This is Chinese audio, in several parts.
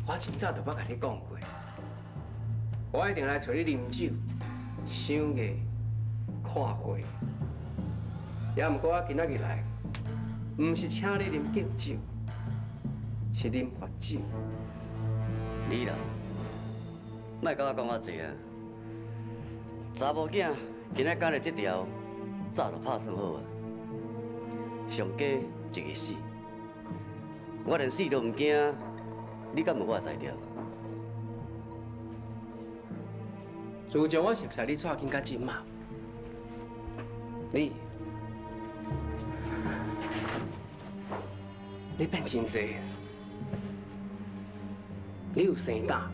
我真早就捌甲你讲过，我一定来找你饮酒、赏艺、看花。也毋过我今仔日来，毋是请你啉敬酒，是啉罚酒。你啦，莫甲我讲我济啊！查某囝今仔干了这条，早就拍算好啊。上加一个死，我连死都唔惊，你敢无我才调？自从我熟悉你带紧到今嘛，你变真济啊！你有生胆，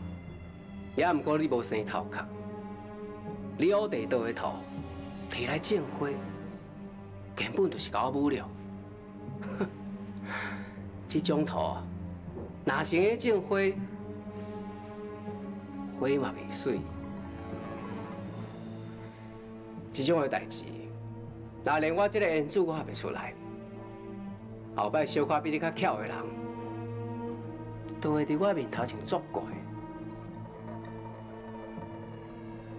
也毋过你无生头壳。你乌地道的土摕来种花，根本就是甲我侮辱。这种土，若成去种花，花嘛袂水。这种的代志，若连我这个恩主我也袂出来。后摆小可比你较巧的人，都会伫我面头前作怪。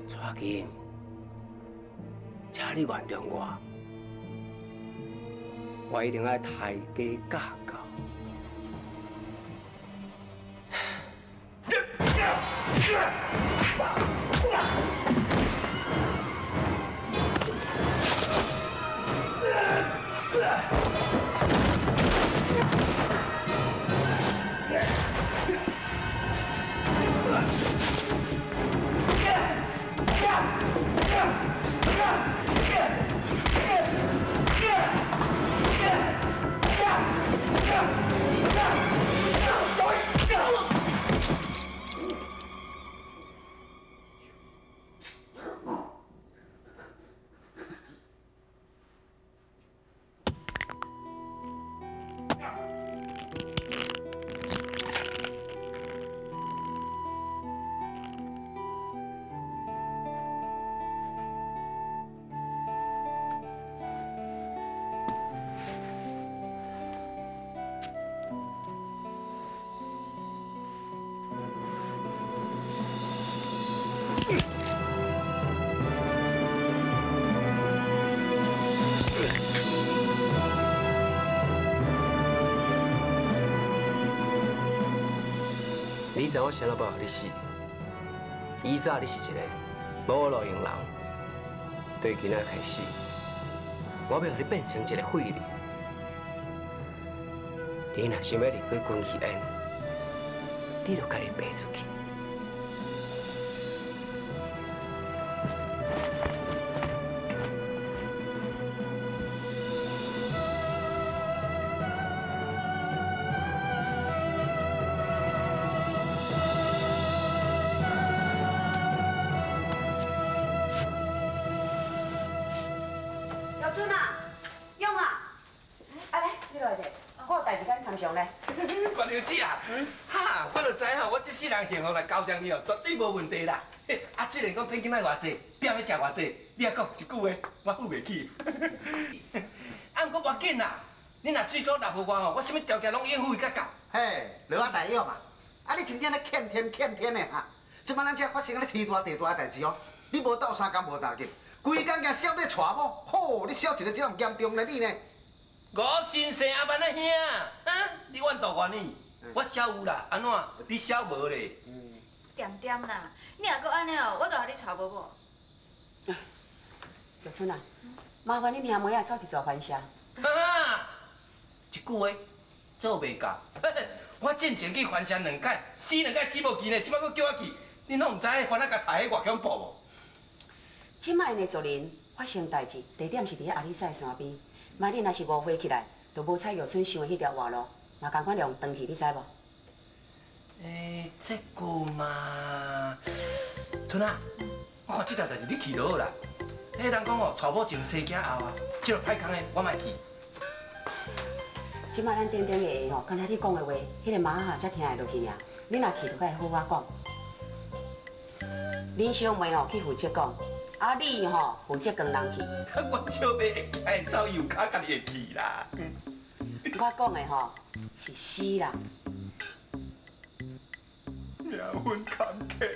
带紧，请你原谅我，我一定要抬价价到。你知我想要要互你死，以早你是一个无路用人，对今仔开始，我要互你变成一个废人。你若想要离开军戏院，你就家己爬出去。春啊，勇啊，啊来，你落来者，我有代志甲你参详咧。关娘子啊，哈，我就知影我这世人幸福来交代你哦，绝对无问题啦。啊，虽然讲聘金卖偌济，表要食偌济，你还讲一句话，我付袂起。啊，不过无要紧啦，你若最早答复我吼，我什么条件拢应付伊甲到。嘿，罗啊大勇啊，啊你真正咧欠天的哈！即摆咱遮发生咧天大地大的代志哦，你无斗三工无打紧。 规工惊小咧娶某，吼！你小一个这么严重咧，你呢？我先生阿万啊兄，啊，你怨大我呢？我小有啦，安怎？你小无咧？点点啦，你若搁安尼哦，我就甲你娶某某。玉春啊，麻烦你兄妹啊走一撮番社。啊！一句话做袂到，我进前去番社2届，死2届死无去呢，即摆搁叫我去，你拢唔知番仔甲抬迄偌恐怖无？ 即摆的族人发生代志，地点是伫咧阿里山山边。万你若是误会起来，就无采玉春想的迄条活路，嘛共款用断去，你知无？这句嘛，春啊，我看这条代志你去就好啦。迄人讲哦，娶某前生囝后啊，即个歹空的我莫去。即摆咱顶顶的下吼，刚才你讲的话，迄个马哈才听会落去尔。你若去，就该好我讲。恁小妹吼去负责讲。 啊，你吼负责跟人去。我小妹会哎走油卡，家己会去啦。我讲的吼是死人。命运坎坷。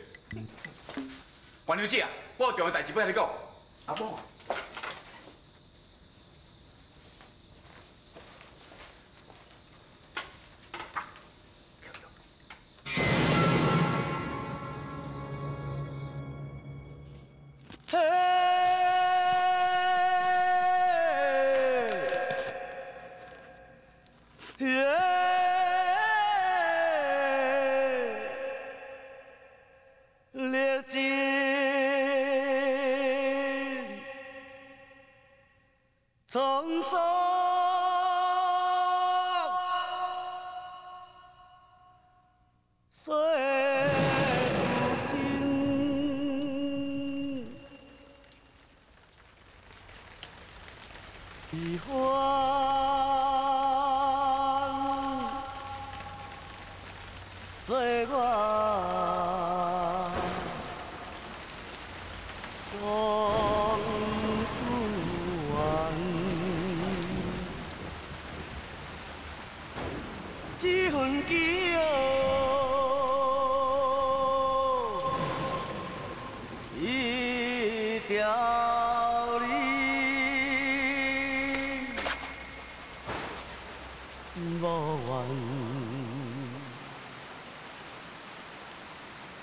关小姐啊，我有重要代志要跟你讲。阿母，历尽沧桑，岁无尽，悲欢岁月。光不完，这份情一条你无完，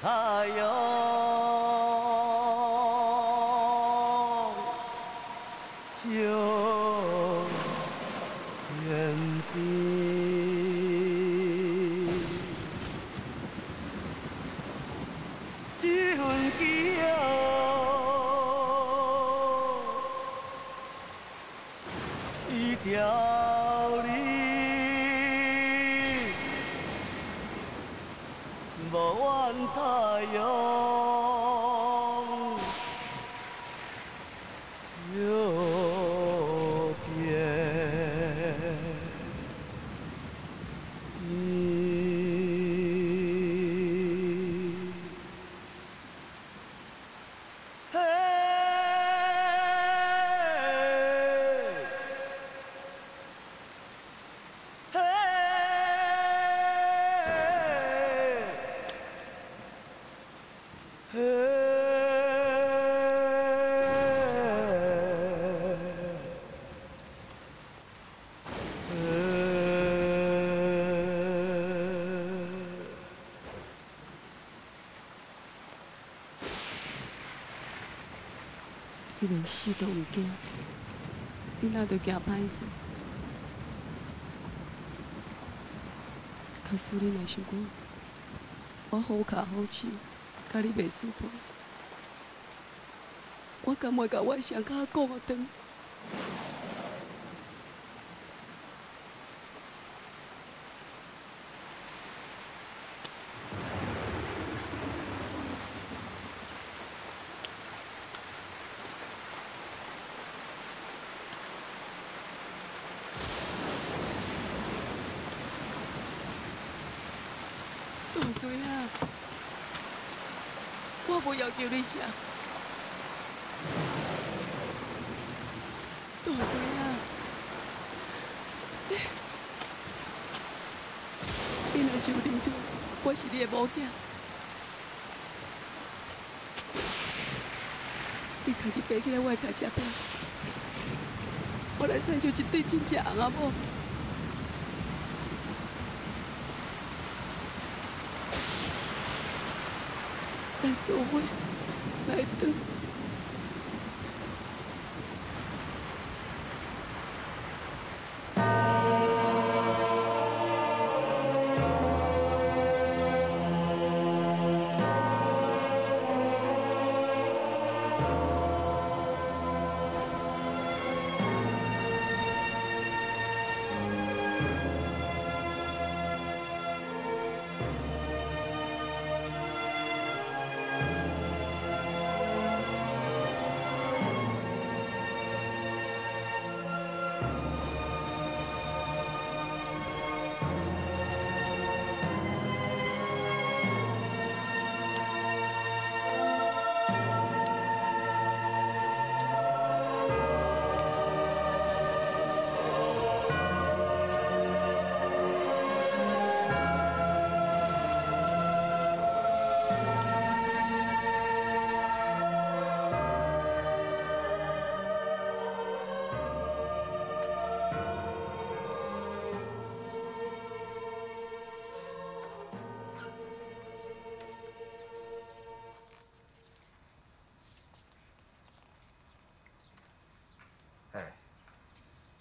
太阳。就天地，这份情一条你无怨太阳。就天地，嘿，嘿，嘿。你连死都唔惊，你哪着惊歹势？假使你若想讲，我好脚好手，甲你袂舒服，我敢会甲我上脚讲互转？大水啊！我无要求你啥。大水啊！你若是有认定我是你的某囝，你家己爬起来我的脚趾边，我来参像一对真正翁仔某。咱做伙来转。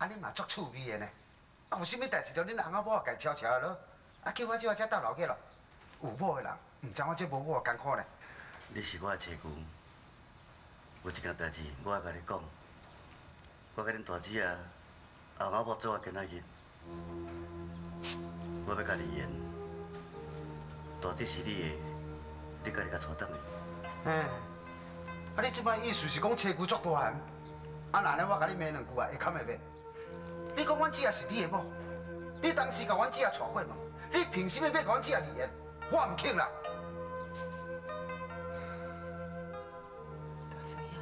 安尼嘛足趣味的呢。啊，有啥物代志着恁翁仔某家悄悄的咯，啊叫我这搭楼去咯。有某的人，唔知我这无某艰苦呢。你是我的妻牛，有一件代志我要甲你讲。我甲恁大姊啊，后仔某做啊今仔日，我要甲你演。大姊是你的，你家己甲带转去。哎，啊你即摆意思是讲车牛足大汉？啊那呢我甲你骂两句啊，会堪会袂？你讲阮姊也是你的某，你当时甲阮姊也娶过嘛？你凭什么要甲阮姊也离婚？我唔肯啦！大水啊，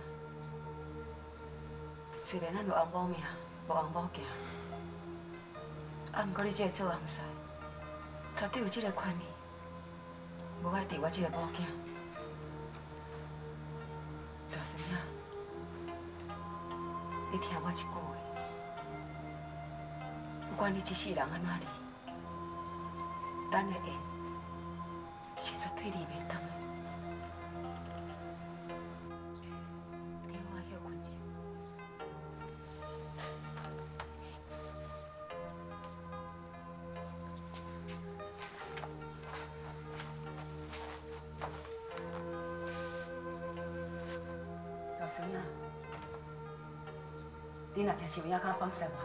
虽然咱有翁某命，无翁某行，啊，毋过你这个做翁婿，绝对有这个权利，无爱治我这个某囝。大水啊，你听我一句话，不管你一世人安怎离，咱的缘是绝对离袂当的。你好好休困者。老孙啊，你若真是有影敢放生我，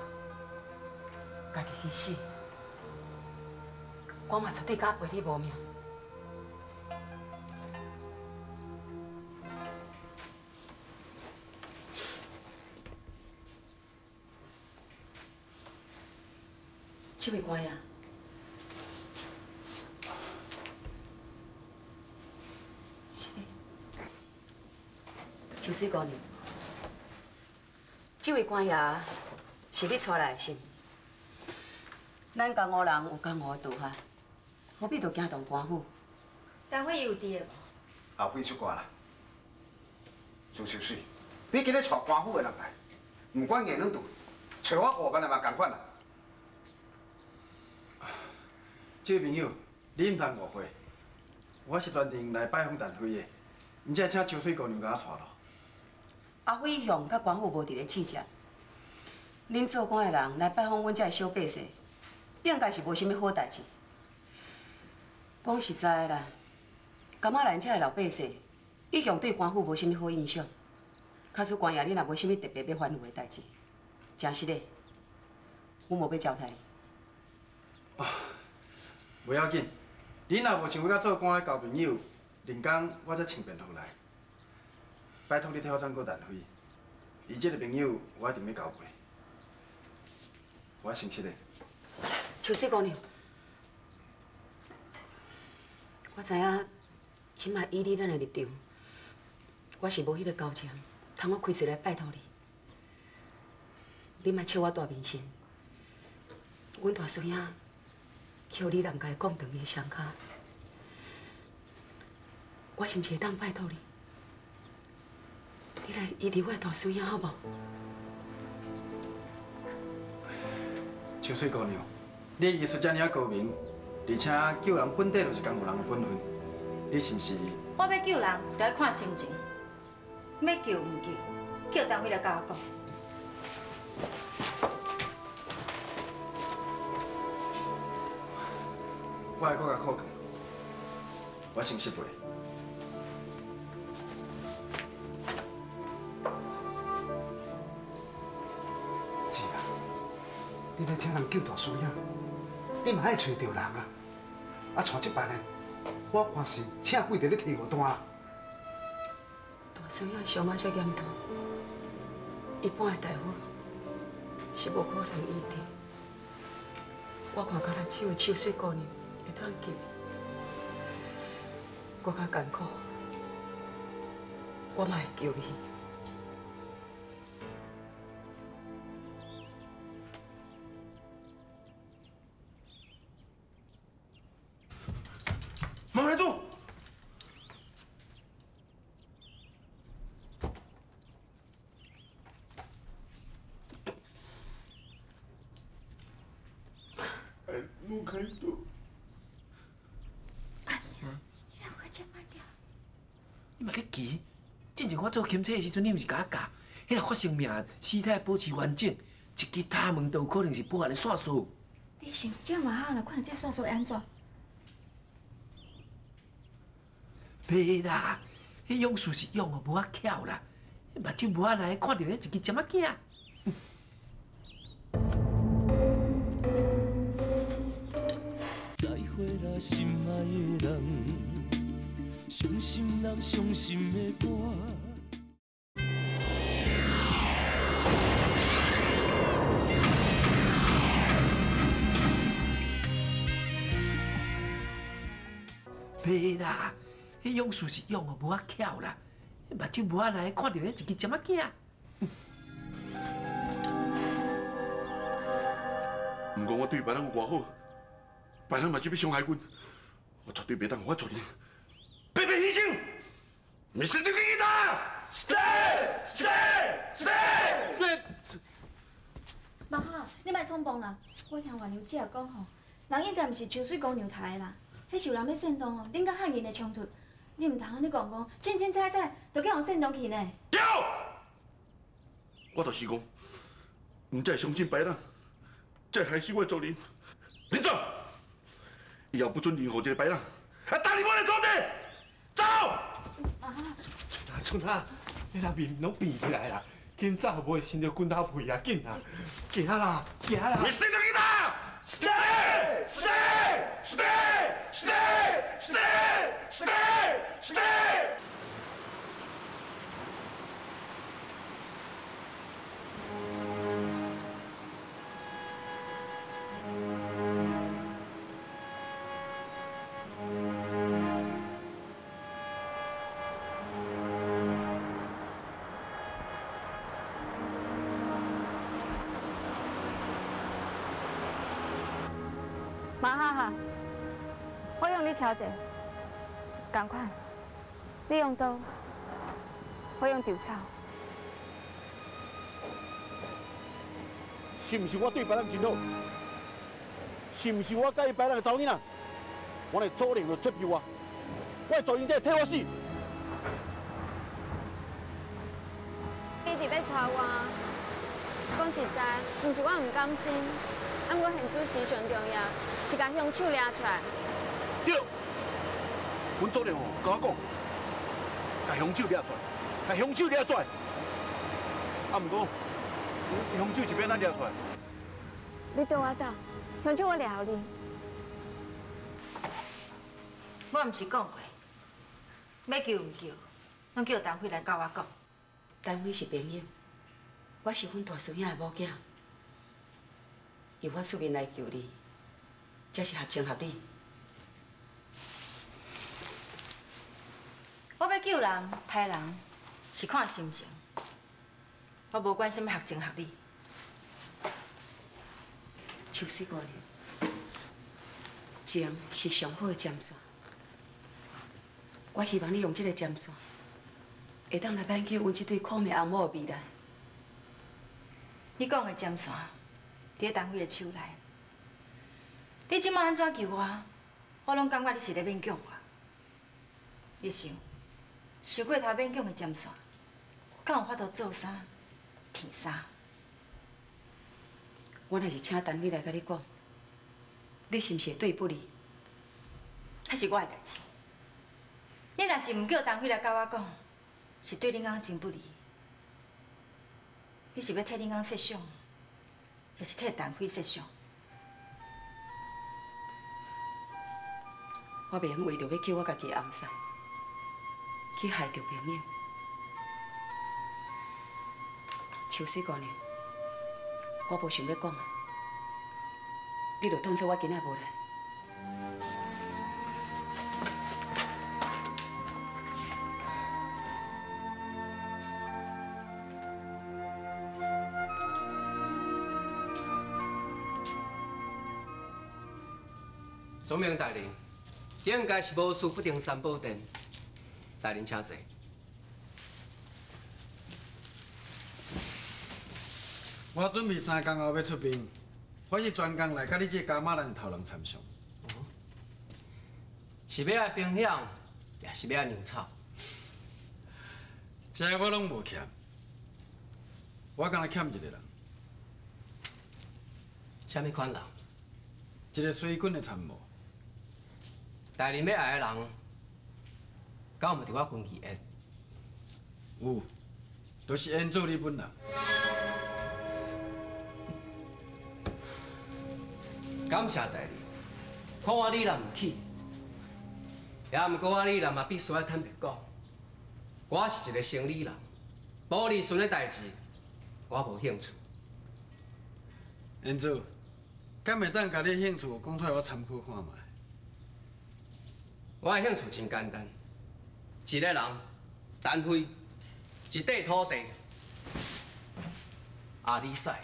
家己去死，我嘛绝对敢陪你无命。这位官爷，是的，秋水姑娘，这位官爷是你带来的是？咱江湖人有江湖的道哈，何必着惊动官府？待会有伫的无？后悔出挂啦。朱秋水，你今日带官府的人来，唔管言两度，找我下班来嘛共款啦。这位朋友，你唔通误会，我是专程来拜访陈飞的，唔才请秋水姑娘甲我带咯。阿飞向甲官府无伫咧刺接，恁做官的人来拜访阮这小百姓，应该是无啥物好代志。讲实在的啦，感觉咱这的老百姓一向对官府无啥物好印象。假使官爷你若无啥物特别要反悔的代志，真实的，阮无要招待你。袂要紧，你若无想要甲做官的交朋友，另工我再请便互来。拜托你挑战过陈飞，伊这个朋友我一定要交陪。我诚实的。秋水姑娘，我知影，即摆以你咱的立场，我是无迄个交情，通我开嘴来拜托你。你莫笑我大面神，阮大孙仔捡你人家讲长伊的双脚，我是毋是会当拜托你？你来医治我的大孙仔好无？秋水姑娘，你的艺术遮尔高明，而且救人本底就是江湖人的本分，你是毋是？我要救人，就要看心情。要救唔救，叫单位来甲我讲。我会搁甲考虑，我诚实袂。是啊，你要请人救大叔呀，你嘛爱找着人啊。啊，像这般呢，我看是请鬼在咧替我单啦。大孙仔伤啊遮严重，一般的大夫是无可能医治。我看敢若只有秋水姑娘会当救，我较艰苦，我嘛会救你。马来度。陆开度，阿姨，你若快接慢点。你嘛去急，之前我做检测的时阵，你毋是甲我教，迄个发生命死体保持完整，支塔门都有可能是保安的线索。你想，这马哈若看到这线索会安怎？袂啦，迄勇士是勇哦，无啊巧啦，目睭无啊来看到迄一支针仔镜。再会啦，心爱的人，伤心人伤心的歌。袂啦，迄勇士是勇哦，无啊巧啦，目睭无啊来看到迄一支针仔镜。不过我对别人有偌好，别人嘛是要伤害阮，我绝对袂当互我做人，白白牺牲。Mr. Nikita, stay. 马哈，你莫冲动啦！我听原牛姐讲吼，人应该毋是秋水公牛台的啦，迄是有人要煽动哦，恁甲汉人的冲突，你毋通安尼讲，清清彩彩就叫人煽动去呢。对，我就是讲，唔再相信别人，再害死我的族人。林总，以后不准任何一个别人还打你我的土地，走！春啊，你那面拢变起来啦，紧走无会伸到拳头皮啊，紧啊，行啦，行啦。Mr. Nikita, stay. 马哈哈，我用你调节，赶快，你用刀，我用稻草。是毋是我对别人真好？是毋是我介意别人的查某囡仔？我的主人就接受我，我的主人才替我死。你伫要带我，讲实在，毋是我唔甘心，俺我现主事上重要，是甲凶手抓出来。对，阮主任哦，甲我讲，甲凶手抓出来，甲凶手抓出来。啊，毋过，凶手是要咱抓出来。你跟我走，凶手我抓你。我毋是讲过，要救唔救，拢叫陈辉来甲我讲。陈辉是朋友，我是阮大孙仔的某囝，由我出面来救你，才是合情合理。我要救人、杀人，是看心情，我无管什么合情合理。秋水姑娘，情是上好的针线。我希望你用这个针线，会当来挽救阮这对苦命翁某的未来。你讲的针线，伫陈辉的手内。你即摆安怎救我，我拢感觉你是咧勉强我。你想，受过头勉强的针线，敢有法度做啥、填啥？我若是请陈辉来甲你讲，你是毋是会对不离？还是我的代志？你若是唔叫陈辉来甲我讲，是对恁翁真不利。你是要替恁翁设想，还是替陈辉设想？我袂用为着要救我家己的翁婿，去害着朋友。秋水姑娘，我无想要讲啊，你就当作我今仔无来。总明大人，这应该是无事不定三宝殿，大人请坐。我准备3天后要出兵，我是专工来甲你这加马兰头人参详。是要爱兵险，也是要爱粮草。这我拢无欠，我敢若欠一个人，什么款人？一个水军的参谋。带领要来的人，敢有伫我军旗下？有，就是演做你本人。感谢大人，看我李南唔起，也毋过我李南嘛必须要坦白讲，我是一个生理人，保利顺的代志，我无兴趣。演做，敢会当甲你兴趣讲出来，我参考看卖。我的兴趣真简单，一个人单飞，一块土地，阿里赛。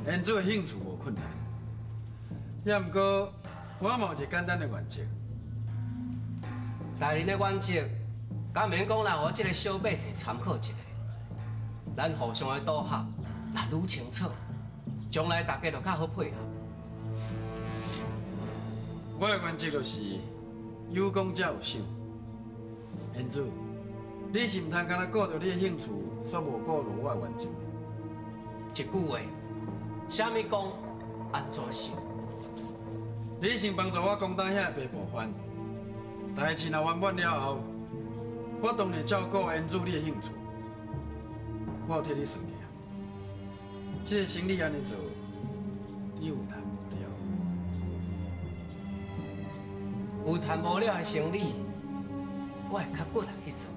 演做的兴趣无困难，也毋过我嘛有一个简单的原则。大人的原则，敢免讲让我这个小百姓参考一下，咱互相的组合，若愈清楚，将来大家就较好配合。我的原则就是有讲才有赏。演做，你是毋通干那顾着你的兴趣，却无顾着我的原则。一句话，啥物讲，安怎想？你先帮助我攻打遐白部番，代志若完满了后，我当然照顾演做你的兴趣。我有替你算计啊，这个生意安尼做，你有谈无了？有谈无了的生意，我会较骨力去做。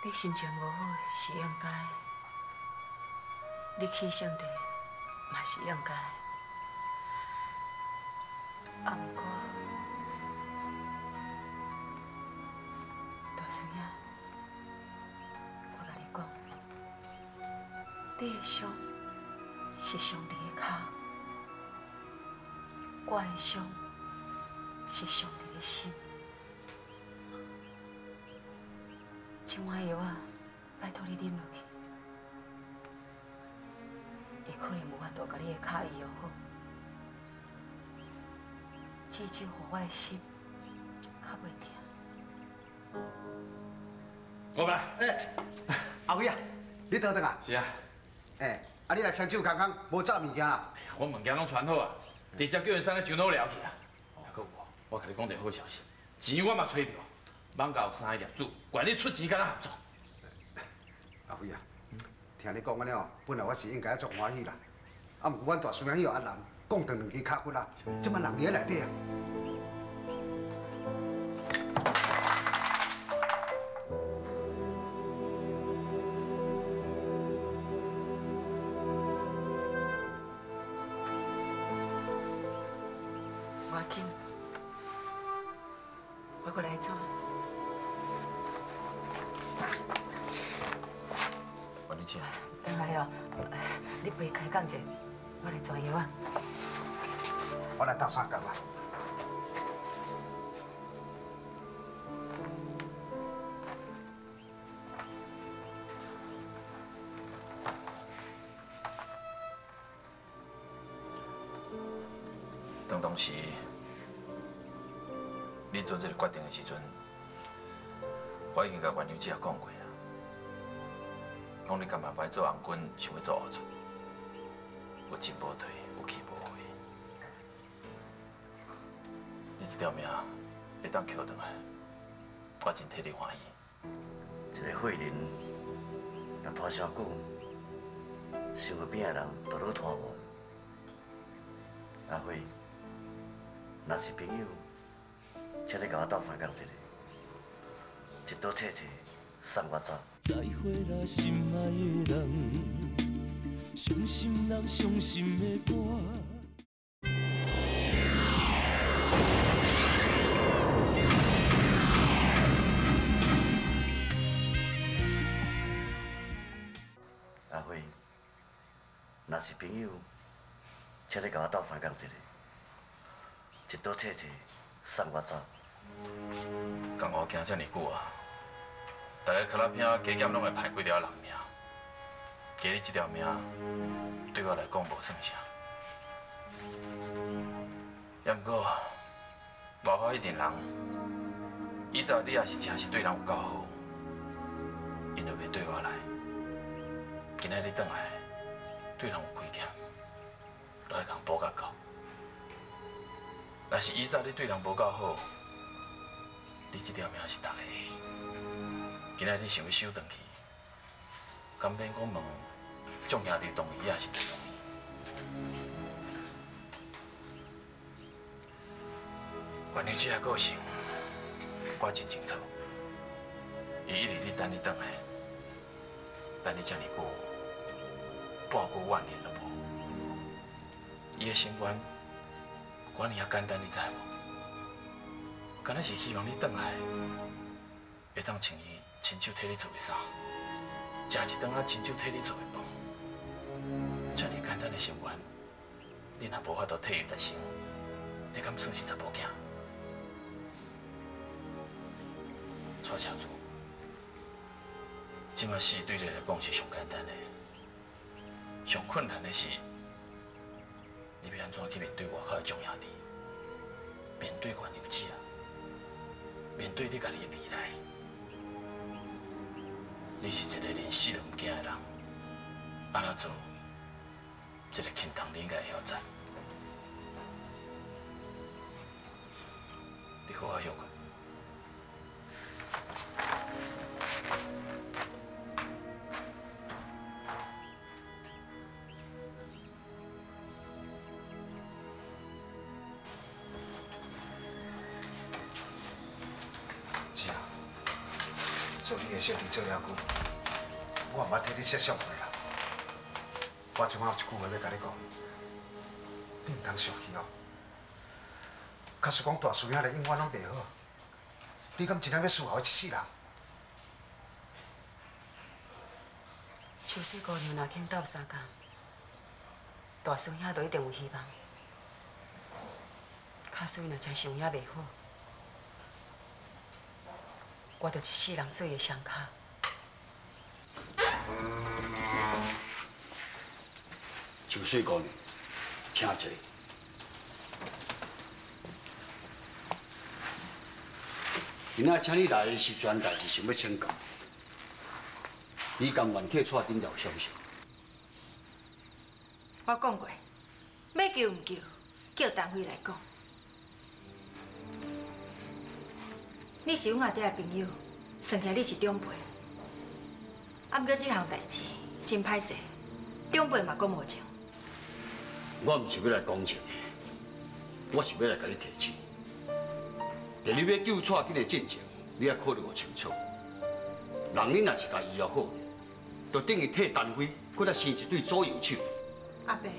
你心情无好是应该，你气上地嘛是应该。啊，不过大孙仔，我甲你讲，你的伤是上帝的脚，我的伤是上帝的心。这碗药啊，拜托你啉落去，伊可能无法度甲你的脚医疗好，至少互我的心较袂疼。我来。阿辉啊，你倒转啊？是啊。你来双手空空，无找物件啊？我物件拢传好啊，直接叫人送去上脑了去啊。还有我甲你讲一个好消息，钱我嘛找着。网甲有3个业主，怪你出钱甲咱合作。阿辉啊，听你讲安尼哦，本来我是应该足欢喜啦。啊，毋过阮大孙仔迄个阿南讲断2支脚骨啦，即摆人伫咧内底啊。无要紧，我过来做。关你姐。等下哦，你陪开讲者，我来抓药啊。我来斗3工啊。当时你做这个决定的时阵，我已经甲原娘姐讲过啊，讲你干嘛要做红军，想要做乌出，有进无退，有去无回。你这条命会当捡回来，我真替你欢喜。一个废人，若拖伤久，身边的人都愈拖无。阿辉，若是朋友，请你甲我斗3工一个，一刀切切，送我走。再会啦，心爱的人，伤心人伤心的歌。阿辉，若是朋友，请你甲我斗3工一个，一刀切切，送我走。共我行遮尔久啊，大家脚仔片加减拢会歹几条人命。加你这条命，对我来讲无算啥。也毋过，外口迄阵人，以前你也是真是对人有够好，因就袂对我来。今仔日转来，对人有亏欠，都爱共补甲到。若是以前你对人无够好，你这条命是逐个。今仔日想要收回去，敢免我问众兄弟同意也是袂同意。关于这个个性，我真清楚。伊一直咧等你转来，等你遮尔久，半句怨言都无。伊的心愿，有安尼啊简单，你知无？敢若是希望你转来，会当穿伊亲手替你做的衫，食一顿亲手替你做的饭。遮尔简单的心愿，你若无法度替伊达成，你敢算是查某囝？蔡车主，即马事对你来讲是上简单的，上困难的是，你要安怎去面对外口的众兄弟，面对原娘子啊，面对你家己的未来。你是一个连死都唔惊的人，安怎做？这个轻重你应该会晓知。你好好休困。是啊，做你的小弟做遐久，我也捌替你设想过啦。我即摆有一句话要甲你讲，你唔通生气哦。假使讲大叔兄的永远拢袂好，你敢真正要伺候伊一世人？秋水姑娘若肯斗相共，大叔兄就一定有希望。假使伊若真是有影袂好，我就一世人做伊的双脚。秋水姑娘，请坐。今仔请你来的是专代志，想要请教你，甘愿替蔡顶条相信？我讲过，要救唔救，叫陈辉来讲。你是阮阿爹的朋友，算起来你是长辈。啊，毋过这项代志真歹势，长辈嘛讲无情。我唔是要来讲情的，我是要来甲你提醒。在你要救蔡紧的进程，你要考虑清楚。人你若是甲医疗好，就等于替陈辉，搁再生一对左右手。阿伯，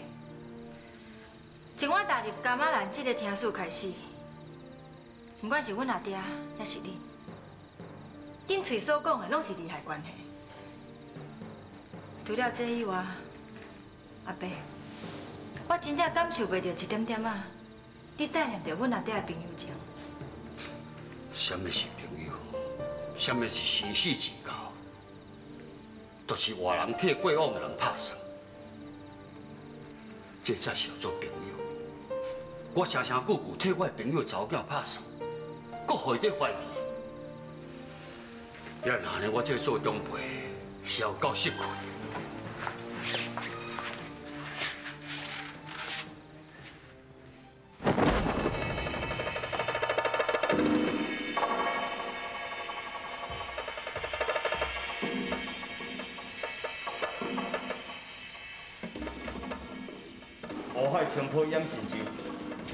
从我踏入柑仔兰这个厅厝开始，不管是阮阿爹，还是恁，恁嘴所讲的拢是利害关系。除了这以外，阿伯，我真正感受袂到一点点啊，你带念着阮阿爹的朋友情。什么是朋友？什么是生死之交？就是活人替过往的人拍算，这才是叫做朋友。我常常句句替我的朋友查某囝拍算，搁互伊在怀疑。也那呢，我这做长辈是要够识气。乌海冲破养神州，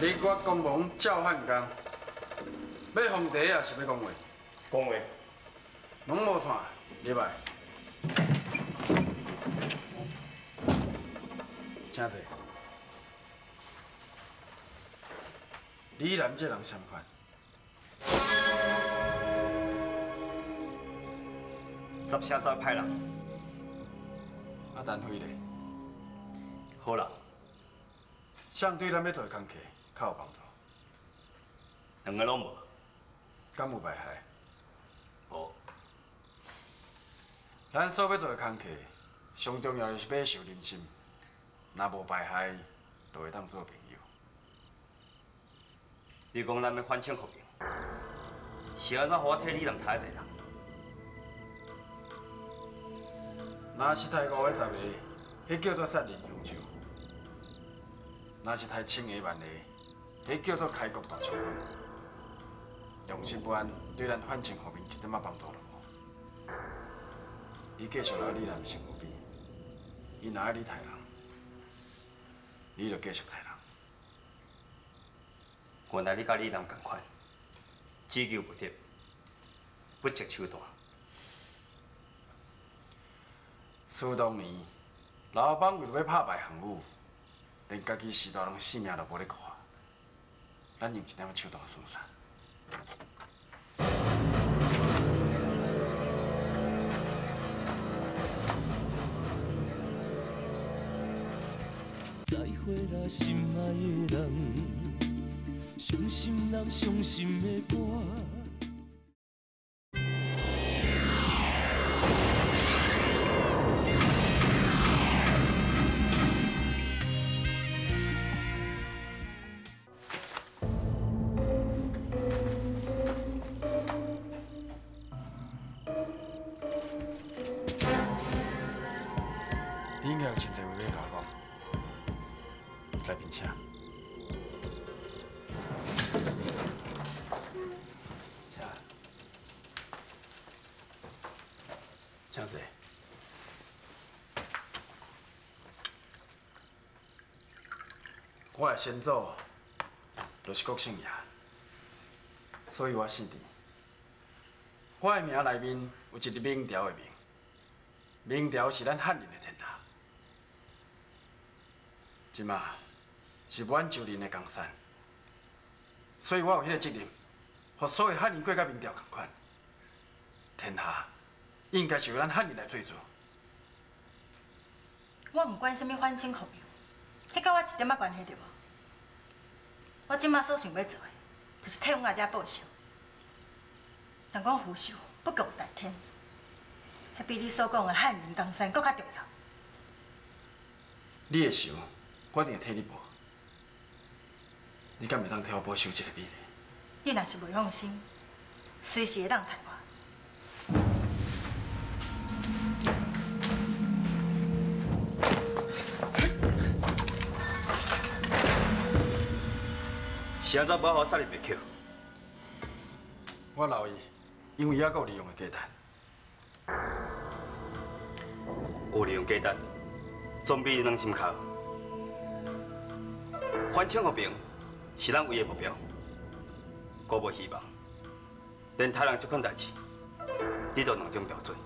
你我公忙照汉工，要皇帝也是要讲话。讲话。拢无串，入来。请坐。李兰这人相款。十声走歹人。啊，陈辉咧？好人。相对咱要做的工课较有帮助。两个拢无。敢有败害？无。咱所要做的工课，上重要的是要受人心，若无败害，就会当做朋友。你讲咱要反清复明，是安怎互我替你人杀一个人？若是杀5个10个，迄叫做杀人凶手；若是杀千个万个，迄叫做开国大将军。良心不安，对咱反清复明一点仔帮助都无。你继续留你男性不变，伊若爱你杀人，你就继续杀人。原来你甲李南同款，只求不得，不择手段。想当年，老邦为了要拍败项羽，连家己师大人性命都无咧看，咱用一点仔手段算啥？再会啦，心爱的人，伤心人伤心的歌。你应该有真侪话要甲我讲。来宾请。请坐。我的先祖就是郭姓爷，所以我姓陈。我的名内面有一个明朝的明，明朝是咱汉人的天下。即马是阮州人的江山，所以我有迄个责任，互所有汉人过甲明朝同款。天下应该是由咱汉人来做主。我唔管什么反清复明，迄甲我一点仔关系都无。我即马所想要做的，就是替阮阿爹报仇。但讲复仇不共戴天，迄比你所讲的汉人江山搁较重要。你的想，我一定会替你报。你敢袂当替我报仇一个美丽？你若是袂放心，随时会当杀我。是安怎无好杀你袂扣？我留意，因为还佫有利用的价值。有利用价值，总比软心靠。反清复明是咱唯一目标，我无希望连杀人这款代志，你都两种标准。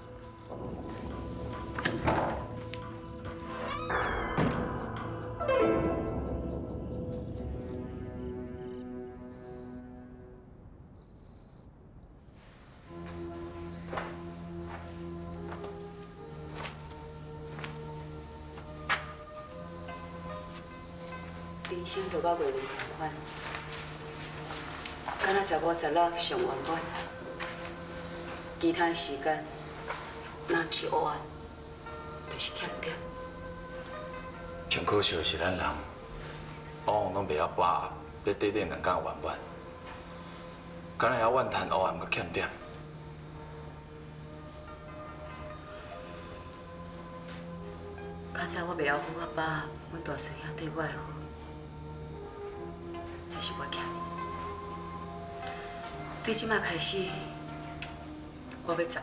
人生就甲月亮同款，敢若15、16上圆满，其他时间若毋是黑暗，就是欠点。上可惜的是咱人，往往拢袂晓把握，要短短2天圆满，敢若还怨叹黑暗佮欠点。较早我袂晓负我爸、阮大孙兄对我的好。这是我欠的。对即马开始，我要10倍、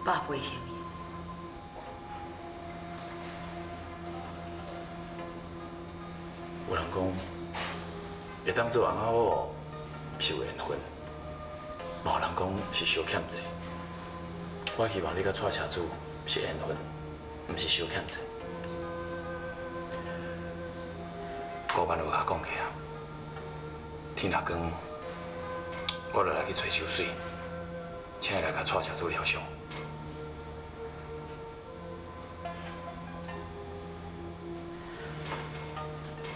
100倍还伊。有人讲，会当做翁仔某是有缘分，嘛有人讲是小欠债。我希望你甲蔡车主是缘分，毋是小欠债。古板有甲讲起啊，天若光，我就来去找秋水，请伊来甲蔡车主疗伤。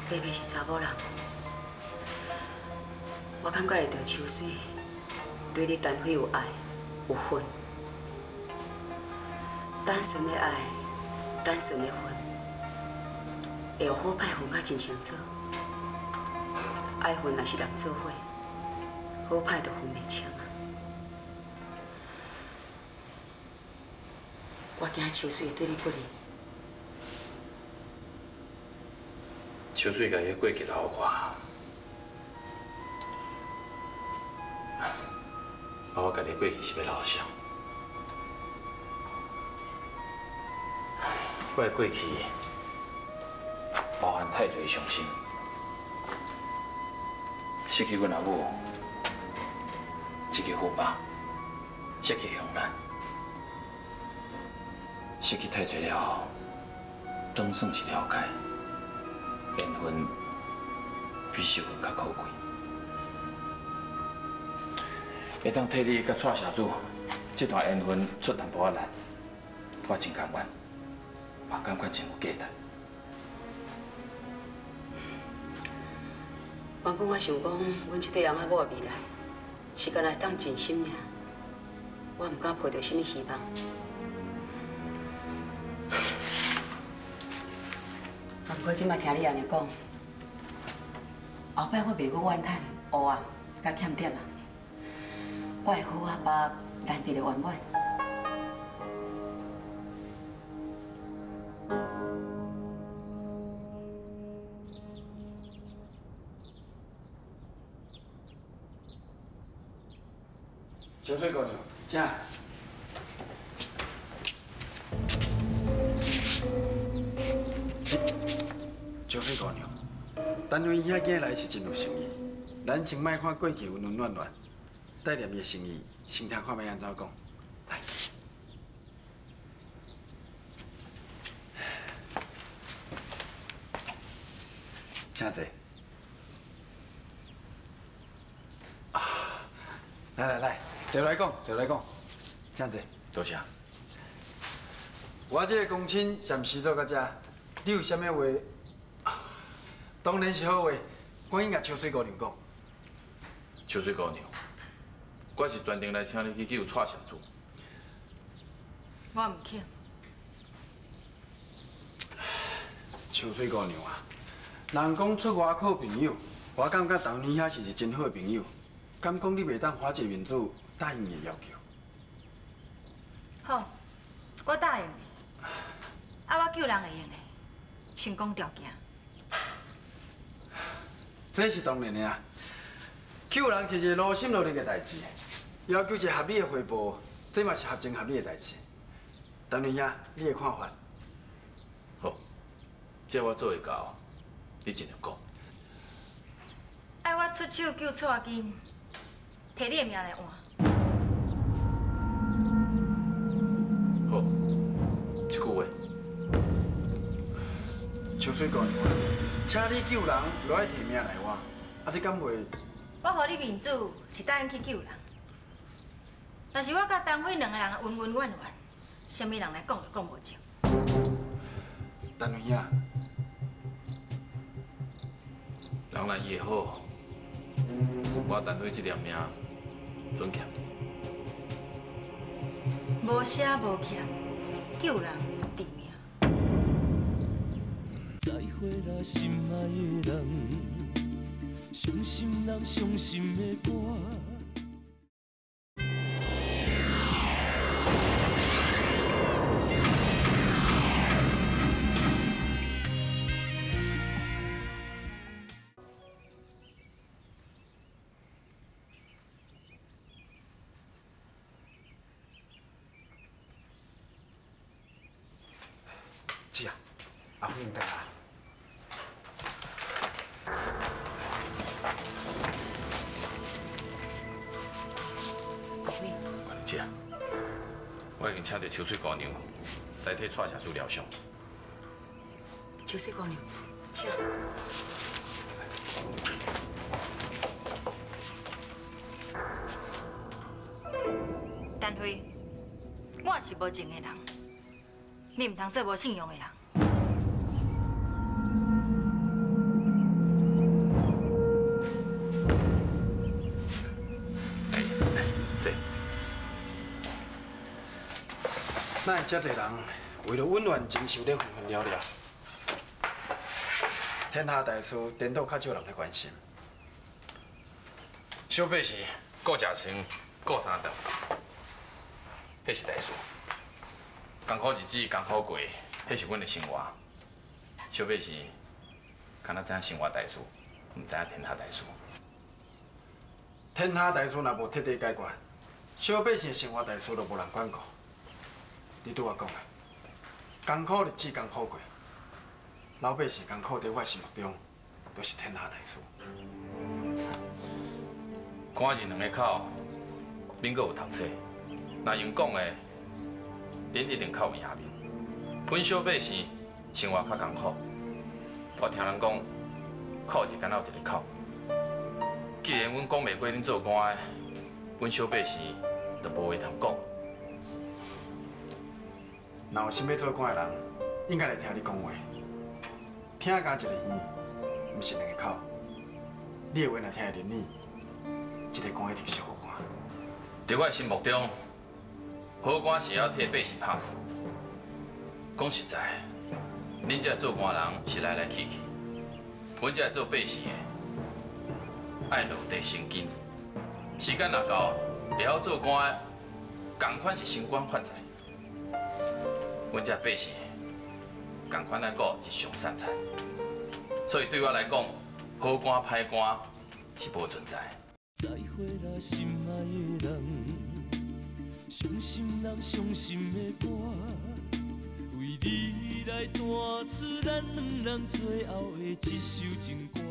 爸爸是查某人，我感觉会着秋水对你单飞有爱、有恨。单纯的爱，单纯的分，会有好歹分甲真清楚。爱分若是人做伙，好歹就分袂清啊。我惊秋水对你不利。秋水甲伊过去留我，我家己过去是要留啥？我的过去包含太侪伤心，失去阮阿母，失去虎爸，失去香兰，失去太侪了后，总算是了解，缘分比寿份较可贵。会当替你甲蔡社主这段缘分出淡薄仔力，我真甘愿。 我感觉真有价值。原本我想讲，阮这对翁仔某的未来是干来当尽心尔，我唔敢抱着什么希望。不过即马听你安尼讲，后摆我袂阁怨叹、乌啊、甲欠点啊，我会好好把难得的圆满。 秋水姑娘，请。秋水姑娘，单位遐囝来是真有诚意，咱先莫看过去温温暖暖，带念伊的诚意，先听看要安怎讲。来，请坐。来。 坐来讲，请坐。多谢。我这个公亲暂时做到这，你有啥物话？当然是好话，赶紧甲秋水姑娘讲。秋水姑娘，我是专程来请你去救蔡社主。我唔肯。秋水姑娘啊，人讲出外靠朋友，我感觉当年遐是一真好的朋友，敢讲你袂当花一面子？ 答应你的要求。好，我答应你。我救人会用的，先讲条件。这是当然的啊，救人是一个劳心劳力的代志，要求一个合理的回报，这嘛是合情合理的代志。当然呀，你的看法。好，这我做会到，你尽量讲。爱我出手救蔡囡，摕你的命来换。 好，一句话，秋水姑娘，请你救人，就爱摕命来换，这敢袂？我予你面子，是答应去救人。若是我甲单辉两个人恩恩怨怨，啥物人来讲就讲无情。单辉兄，人若伊会好，我单辉这条命准欠你。 无舍无欠，救人治命。再会啦，心爱的人，伤心人伤心的歌。是啊，阿辉唔得啊。管理姐，我已经请到秋水姑娘来替蔡社主疗伤。秋水姑娘，请。单辉，我是无情的人，你唔通做无信用的人。坐。哪会遮侪人为了温暖情绪咧纷纷了了？天下大事颠倒较少人咧关心。小百姓顾食穿，顾衫顿，迄是大事。艰苦日子艰苦过，迄是阮的生活。小百姓敢若知影生活大事，毋知影天下大事。天下大事若无彻底解决，小百姓的生活大事就无人管顾。你拄我讲的，艰苦日子艰苦过，老百姓艰苦在我心目中都是天下大事。看人两个口，恁阁有读册，若用讲的，恁一定较有赢面。阮小百姓生活较艰苦，我听人讲，苦是敢若有一个口。既然阮讲袂过恁做官的，阮小百姓就无话通讲。若有心要做官的人，应该来听你讲话。听甲一个耳，毋是两个口。你的话若听会入耳，一个官一定是好官。在我心目中，好官是要替百姓拍算。讲实在，恁这做官人是来来去去，阮这做百姓的爱落地生根。时间若到，会晓做官的，同款是升官发财。阮这百姓的，同款爱顾日常三餐。所以对我来讲，好官歹官是无存在。再会啦，心爱的人，伤心人伤心的歌，为你来弹出咱两人最后的一首情歌。